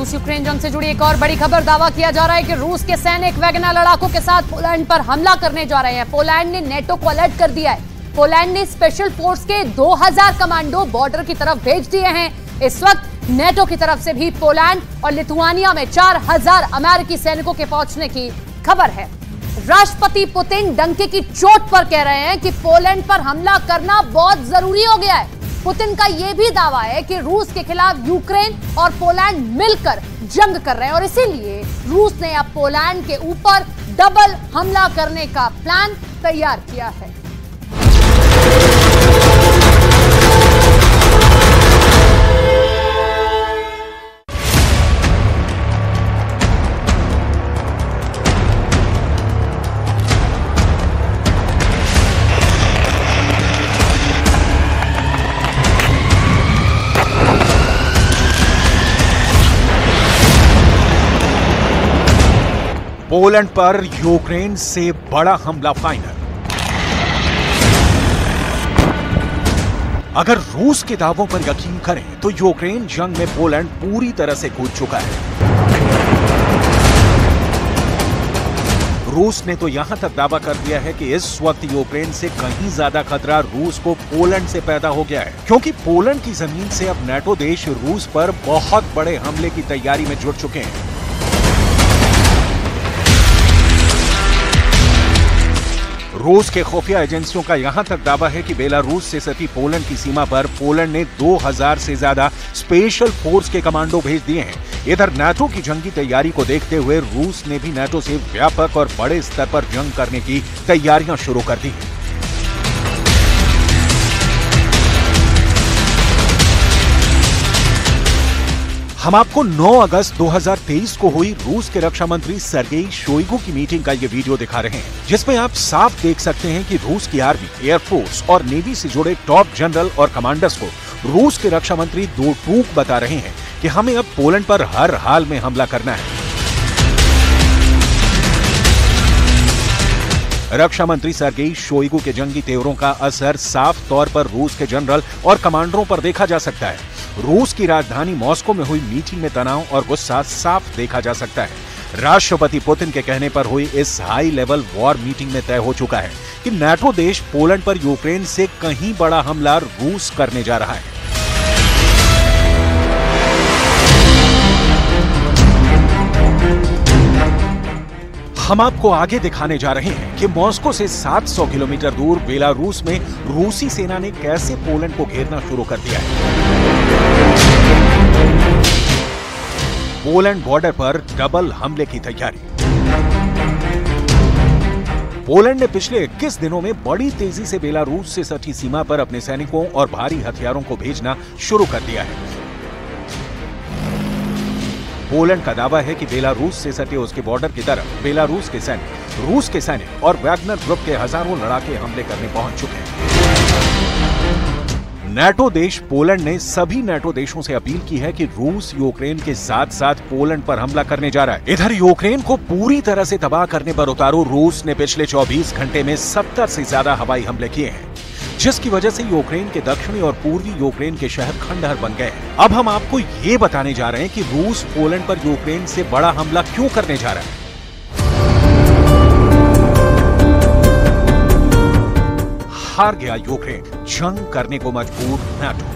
रूस यूक्रेन जंग से जुड़ी एक और बड़ी खबर। दावा किया जा रहा है कि रूस के सैनिक वैगनर लड़ाकों के साथ पोलैंड पर हमला करने जा रहे हैं। पोलैंड ने नेटो को अलर्ट कर दिया है। पोलैंड ने स्पेशल फोर्स के 2000 कमांडो बॉर्डर की तरफ भेज दिए हैं। इस वक्त नेटो की तरफ से भी पोलैंड और लिथुआनिया में 4000 अमेरिकी सैनिकों के पहुंचने की खबर है। राष्ट्रपति पुतिन डंके की चोट पर कह रहे हैं कि पोलैंड पर हमला करना बहुत जरूरी हो गया है। पुतिन का यह भी दावा है कि रूस के खिलाफ यूक्रेन और पोलैंड मिलकर जंग कर रहे हैं और इसीलिए रूस ने अब पोलैंड के ऊपर डबल हमला करने का प्लान तैयार किया है। पोलैंड पर यूक्रेन से बड़ा हमला फाइनल। अगर रूस के दावों पर यकीन करें तो यूक्रेन जंग में पोलैंड पूरी तरह से कूद चुका है। रूस ने तो यहां तक दावा कर दिया है कि इस वक्त यूक्रेन से कहीं ज्यादा खतरा रूस को पोलैंड से पैदा हो गया है, क्योंकि पोलैंड की जमीन से अब नेटो देश रूस पर बहुत बड़े हमले की तैयारी में जुट चुके हैं। रूस के खुफिया एजेंसियों का यहां तक दावा है कि बेलारूस से सटी पोलैंड की सीमा पर पोलैंड ने 2000 से ज्यादा स्पेशल फोर्स के कमांडो भेज दिए हैं। इधर नाटो की जंगी तैयारी को देखते हुए रूस ने भी नाटो से व्यापक और बड़े स्तर पर जंग करने की तैयारियां शुरू कर दी हैं। हम आपको 9 अगस्त 2023 को हुई रूस के रक्षा मंत्री सर्गेई शोइगु की मीटिंग का ये वीडियो दिखा रहे हैं, जिसमें आप साफ देख सकते हैं कि रूस की आर्मी, एयरफोर्स और नेवी से जुड़े टॉप जनरल और कमांडर्स को रूस के रक्षा मंत्री दो टूक बता रहे हैं कि हमें अब पोलैंड पर हर हाल में हमला करना है। रक्षा मंत्री सर्गेई शोइगु के जंगी तेवरों का असर साफ तौर पर रूस के जनरल और कमांडरों पर देखा जा सकता है। रूस की राजधानी मॉस्को में हुई मीटिंग में तनाव और गुस्सा साफ देखा जा सकता है। राष्ट्रपति पुतिन के कहने पर हुई इस हाई लेवल वॉर मीटिंग में तय हो चुका है कि नाटो देश पोलैंड पर यूक्रेन से कहीं बड़ा हमला रूस करने जा रहा है। हम आपको आगे दिखाने जा रहे हैं कि मॉस्को से 700 किलोमीटर दूर बेलारूस में रूसी सेना ने कैसे पोलैंड को घेरना शुरू कर दिया है। पोलैंड बॉर्डर पर डबल हमले की तैयारी। पोलैंड ने पिछले 21 दिनों में बड़ी तेजी से बेलारूस से सटी सीमा पर अपने सैनिकों और भारी हथियारों को भेजना शुरू कर दिया है। पोलैंड का दावा है कि बेलारूस से सटे उसके बॉर्डर की तरफ बेलारूस के सैनिक, रूस के सैनिक और वैगनर ग्रुप के हजारों लड़ाके हमले करने पहुंच चुके हैं। नाटो देश पोलैंड ने सभी नाटो देशों से अपील की है कि रूस यूक्रेन के साथ साथ पोलैंड पर हमला करने जा रहा है। इधर यूक्रेन को पूरी तरह से तबाह करने पर उतारू रूस ने पिछले 24 घंटे में 70 से ज्यादा हवाई हमले किए हैं, जिसकी वजह से यूक्रेन के दक्षिणी और पूर्वी यूक्रेन के शहर खंडहर बन गए हैं। अब हम आपको ये बताने जा रहे हैं कि रूस पोलैंड पर यूक्रेन से बड़ा हमला क्यों करने जा रहा है। हार गया यूक्रेन, जंग करने को मजबूर नाटो।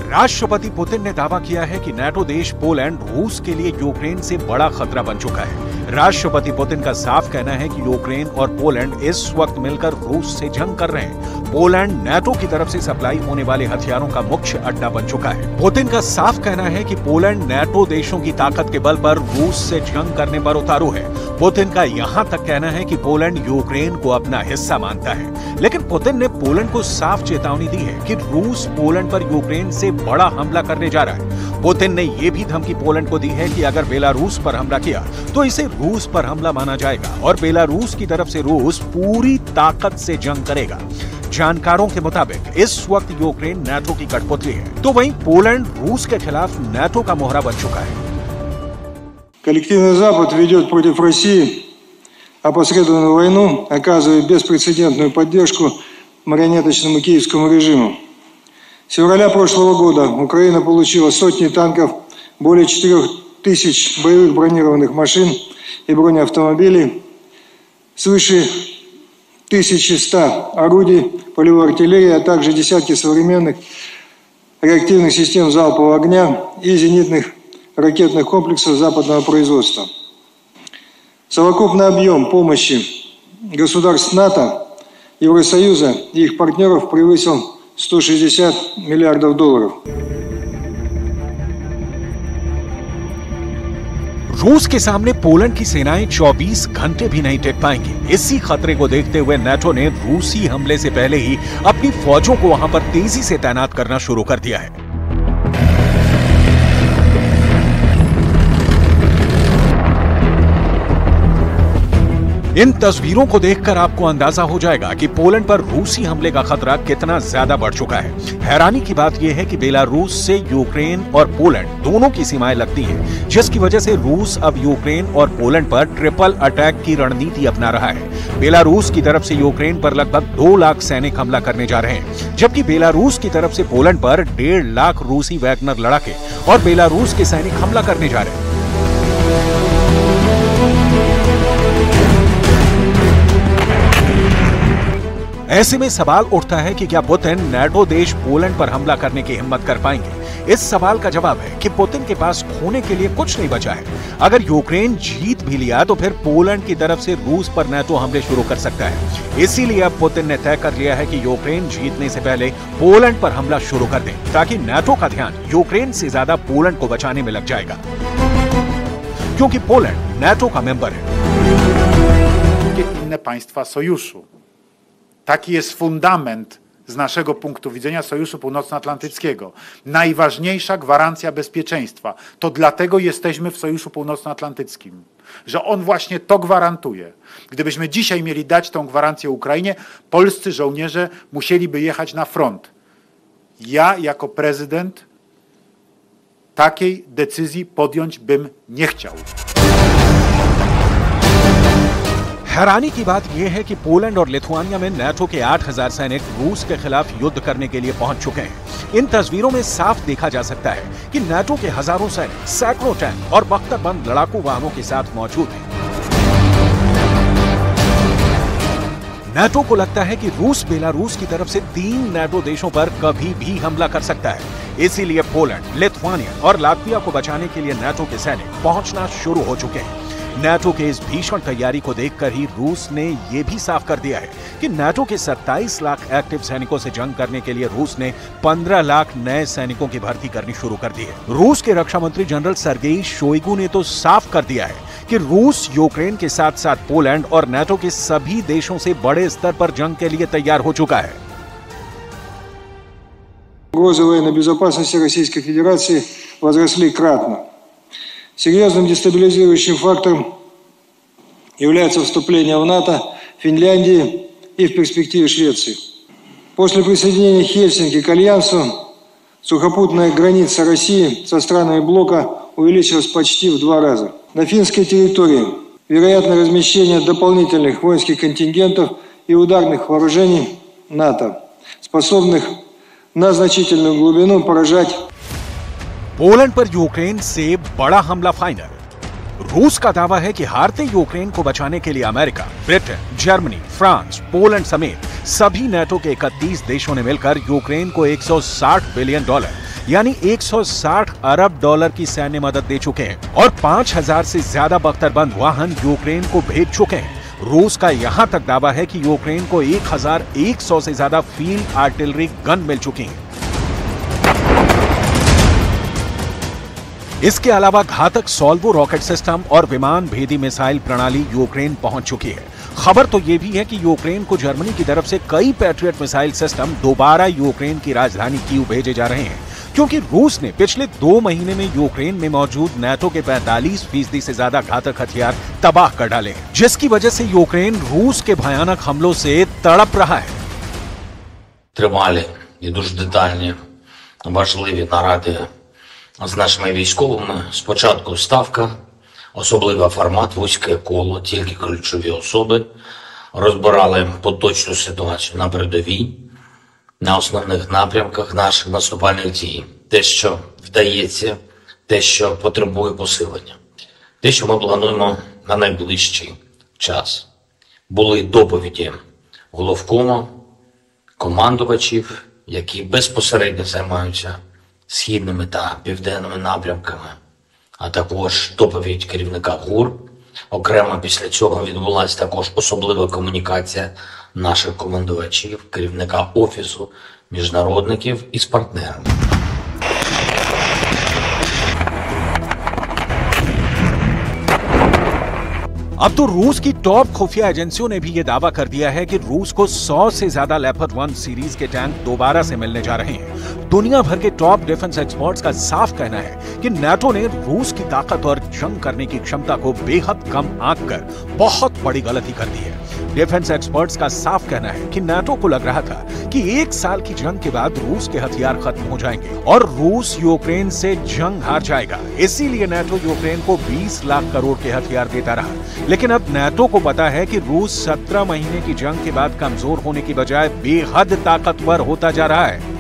राष्ट्रपति पुतिन ने दावा किया है कि नाटो देश पोलैंड रूस के लिए यूक्रेन से बड़ा खतरा बन चुका है। राष्ट्रपति पुतिन का साफ कहना है कि यूक्रेन और पोलैंड इस वक्त मिलकर रूस से जंग कर रहे हैं। पोलैंड नाटो की तरफ से सप्लाई होने वाले हथियारों का मुख्य अड्डा बन चुका है। पुतिन का साफ कहना है कि पोलैंड नाटो देशों की ताकत के बल पर रूस से जंग करने पर उतारू है। पुतिन का यहां तक कहना है कि पोलैंड यूक्रेन को अपना हिस्सा मानता है, लेकिन पुतिन ने पोलैंड को साफ चेतावनी दी है कि रूस पोलैंड पर यूक्रेन से बड़ा हमला करने जा रहा है। पुतिन ने यह भी धमकी पोलैंड को दी है कि अगर बेलारूस पर हमला किया तो इसे रूस पर हमला माना जाएगा और बेलारूस की तरफ से रूस पूरी ताकत से जंग करेगा। जानकारों के मुताबिक इस वक्त यूक्रेन नाटो की कठपुतली है, तो वहीं पोलैंड रूस के खिलाफ नाटो का मोहरा बन चुका है। Коллективный Запад ведет против России опосредованную войну, оказывая беспрецедентную поддержку марионеточному киевскому режиму. С февраля прошлого года Украина получила сотни танков более 4000 боевых бронированных машин и бронеавтомобилей, свыше 1100 орудий полевой артиллерии, а также десятки современных реактивных систем залпового огня и зенитных ракетных комплексов западного производства. Совокупный объем помощи государств НАТО, Евросоюза и их партнеров превысил $160 миллиардов. रूस के सामने पोलैंड की सेनाएं 24 घंटे भी नहीं टिक पाएंगी। इसी खतरे को देखते हुए नाटो ने रूसी हमले से पहले ही अपनी फौजों को वहां पर तेजी से तैनात करना शुरू कर दिया है। इन तस्वीरों को देखकर आपको अंदाजा हो जाएगा कि पोलैंड पर रूसी हमले का खतरा कितना ज्यादा बढ़ चुका है। हैरानी की बात यह है कि बेलारूस से यूक्रेन और पोलैंड दोनों की सीमाएं लगती हैं, जिसकी वजह से रूस अब यूक्रेन और पोलैंड पर ट्रिपल अटैक की रणनीति अपना रहा है। बेलारूस की तरफ से यूक्रेन पर लगभग 2 लाख सैनिक हमला करने जा रहे हैं, जबकि बेलारूस की तरफ से पोलैंड पर 1.5 लाख रूसी वैगनर लड़ाके और बेलारूस के सैनिक हमला करने जा रहे हैं। ऐसे में सवाल उठता है कि क्या पुतिन नाटो देश पोलैंड पर हमला करने की हिम्मत कर पाएंगे। इस सवाल का जवाब है कि पुतिन के पास खोने के लिए कुछ नहीं बचा है। अगर यूक्रेन जीत भी लिया तो फिर पोलैंड की तरफ से रूस पर नाटो हमले शुरू कर सकता है। इसीलिए अब पुतिन ने तय कर लिया है कि यूक्रेन जीतने से पहले पोलैंड पर हमला शुरू कर दें, ताकि नाटो का ध्यान यूक्रेन से ज्यादा पोलैंड को बचाने में लग जाएगा, क्योंकि पोलैंड नाटो का मेंबर है। Inne państwa sojuszu. Taki jest fundament z naszego punktu widzenia Sojuszu Północnoatlantyckiego. Najważniejsza gwarancja bezpieczeństwa. To dlatego jesteśmy w Sojuszu Północnoatlantyckim, że on właśnie to gwarantuje. Gdybyśmy dzisiaj mieli dać tą gwarancję Ukrainie, polscy żołnierze musieliby jechać na front. Ja jako prezydent takiej decyzji podjąć bym nie chciał. हैरानी की बात यह है कि Poland और Lithuania में NATO के 8000 सैनिक रूस के खिलाफ युद्ध करने के लिए पहुंच चुके हैं। इन तस्वीरों में साफ देखा जा सकता है कि नाटो के हजारों सैनिक, सैकड़ों टैंक और बख्तरबंद लड़ाकू वाहनों के साथ मौजूद हैं। नाटो को लगता है कि रूस बेलारूस की तरफ से 3 नाटो देशों पर कभी भी हमला कर सकता है। इसीलिए पोलैंड, लिथुआनिया और लातविया को बचाने के लिए नाटो के सैनिक पहुंचना शुरू हो चुके हैं। नाटो के इस भीषण तैयारी को देखकर ही रूस ने यह भी साफ कर दिया है कि नाटो के 27 लाख एक्टिव सैनिकों से जंग करने के लिए रूस ने 15 लाख नए सैनिकों की भर्ती करनी शुरू कर दी है। रूस के रक्षा मंत्री जनरल सर्गेई शोइगु ने तो साफ कर दिया है कि रूस यूक्रेन के साथ साथ पोलैंड और नाटो के सभी देशों से बड़े स्तर पर जंग के लिए तैयार हो चुका है। Угрозы военной безопасности Российской Федерации возросли кратно. Серьезным дестабилизирующим фактором является вступление в НАТО Финляндии и в перспективе Швеции. После присоединения Хельсинки к Альянсу сухопутная граница России со странами блока увеличилась почти в 2 раза. На финской территории вероятно размещение дополнительных воинских контингентов и ударных вооружений НАТО, способных на значительную глубину поражать. पोलैंड पर यूक्रेन से बड़ा हमला फाइनल। रूस का दावा है कि हारते यूक्रेन को बचाने के लिए America, Britain, Germany, France, Poland समेत सभी नाटो के 31 देशों ने मिलकर यूक्रेन को $160 बिलियन यानी 160 अरब डॉलर की सैन्य मदद दे चुके हैं और 5000 से ज्यादा बख्तरबंद वाहन यूक्रेन को भेज चुके हैं। रूस का यहां तक दावा है कि यूक्रेन को 1100 से ज्यादा फील्ड आर्टिलरी गन मिल चुकी हैं। इसके अलावा घातक सॉल्वो रॉकेट सिस्टम और विमान भेदी मिसाइल प्रणाली यूक्रेन पहुंच चुकी है। खबर तो यह भी है कि यूक्रेन को जर्मनी की तरफ से कई पैट्रियट मिसाइल सिस्टम दोबारा यूक्रेन की राजधानी कीव भेजे जा रहे हैं, क्योंकि रूस ने पिछले 2 महीने में यूक्रेन में मौजूद नाटो के 45% से ज्यादा घातक हथियार तबाह कर डाले हैं, जिसकी वजह से यूक्रेन रूस के भयानक हमलों से तड़प रहा है। Тривалі і дуже детальні, важливі наради з нашими військовими. Спочатку ставка, особливий формат, вузьке коло, тільки ключові особи. Розбирали поточну ситуацію на передовій, на основних напрямках наших наступальних дій. Те, що вдається, те, що потребує посилення. Те, що ми плануємо на найближчий час. Були доповіді головкому, командувачів, які безпосередньо займаються східними та південними напрямками, а також доповідь керівника ГУР. Окремо після цього відбулася також особлива комунікація наших командувачів, керівника Офісу міжнародників із партнерами. अब तो रूस की टॉप खुफिया एजेंसियों ने भी ये दावा कर दिया है कि रूस को 100 से ज्यादा लेपर्ड 1 सीरीज के टैंक दोबारा से मिलने जा रहे हैं। दुनिया भर के टॉप डिफेंस एक्सपर्ट्स का साफ कहना है कि नाटो ने रूस की ताकत और जंग करने की क्षमता को बेहद कम आंककर बहुत बड़ी गलती कर दी है। डिफेंस एक्सपर्ट्स का साफ कहना है कि नाटो को लग रहा था कि 1 साल की जंग के बाद रूस के हथियार खत्म हो जाएंगे और रूस यूक्रेन से जंग हार जाएगा। इसीलिए नाटो यूक्रेन को 20 लाख करोड़ के हथियार देता रहा। लेकिन अब नाटो को पता है कि रूस 17 महीने की जंग के बाद कमजोर होने की बजाय बेहद ताकतवर होता जा रहा है,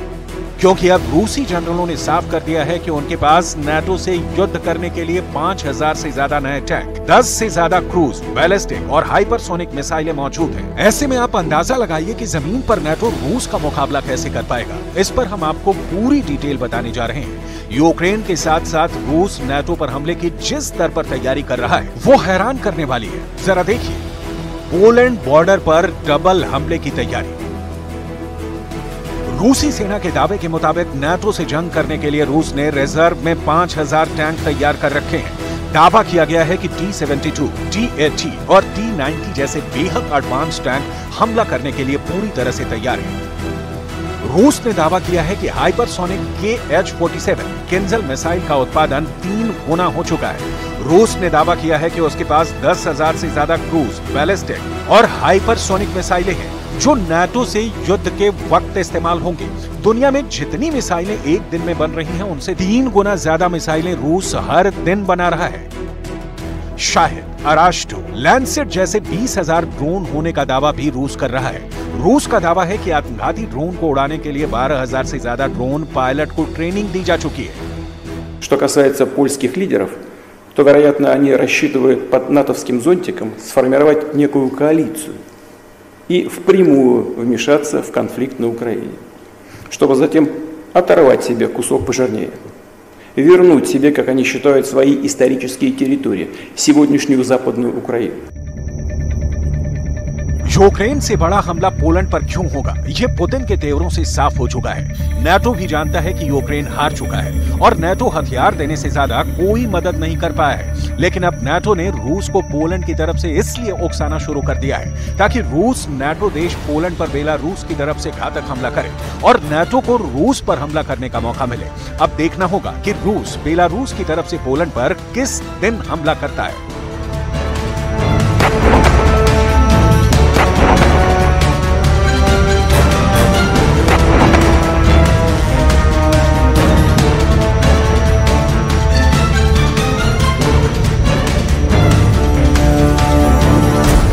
क्योंकि अब रूसी जनरलों ने साफ कर दिया है कि उनके पास नाटो से युद्ध करने के लिए 5000 से ज्यादा नए टैंक, 10 से ज्यादा क्रूज, बैलिस्टिक और हाइपरसोनिक मिसाइलें मौजूद हैं। ऐसे में आप अंदाजा लगाइए कि जमीन पर नाटो रूस का मुकाबला कैसे कर पाएगा। इस पर हम आपको पूरी डिटेल बताने जा रहे हैं। यूक्रेन के साथ साथ रूस नाटो पर हमले की जिस स्तर पर तैयारी कर रहा है वो हैरान करने वाली है। जरा देखिए, पोलैंड बॉर्डर पर डबल हमले की तैयारी। रूसी सेना के दावे के मुताबिक नाटो से जंग करने के लिए रूस ने रिजर्व में 5000 टैंक तैयार कर रखे हैं। दावा किया गया है कि T-72, T-80 और T-90 जैसे बेहद एडवांस टैंक हमला करने के लिए पूरी तरह से तैयार हैं। रूस ने दावा किया है कि हाइपरसोनिक KH-47 किंजल मिसाइल का उत्पादन 3 गुना हो चुका है। रूस ने दावा किया है कि उसके पास 10,000 से ज्यादा क्रूज, बैलिस्टिक और हाइपरसोनिक मिसाइलें हैं जो नाटो से युद्ध के वक्त इस्तेमाल होंगे। दुनिया में जितनी मिसाइलें एक दिन में बन रही हैं उनसे 3 गुना ज्यादा मिसाइलें रूस हर दिन बना रहा है। शाहिद, अरास्टो, लैंसेट जैसे 20,000 ड्रोन होने का दावा भी रूस कर रहा है। रूस का दावा है कि आत्मघाती ड्रोन को उड़ाने के लिए 12,000 से ज्यादा ड्रोन पायलट को ट्रेनिंग दी जा चुकी है। Что касается польских лидеров, то, вероятно, они рассчитывают под натовским зонтиком сформировать некую коалицию и впрямую вмешаться в конфликт на Украине, чтобы затем оторвать себе кусок пожирнее, вернуть себе, как они считают, свои исторические территории, сегодняшнюю Западную Украину. यूक्रेन से बड़ा हमला पोलैंड पर क्यों होगा, ये पुतिन के तेवरों से साफ हो चुका है। नाटो भी जानता है कि यूक्रेन हार चुका है और नाटो हथियार देने से ज्यादा कोई मदद नहीं कर पाया है। लेकिन अब नाटो ने रूस को पोलैंड की तरफ से इसलिए उकसाना शुरू कर दिया है ताकि रूस नाटो देश पोलैंड पर बेलारूस की तरफ से घातक हमला करे और नाटो को रूस पर हमला करने का मौका मिले। अब देखना होगा कि रूस बेलारूस की तरफ से पोलैंड पर किस दिन हमला करता है।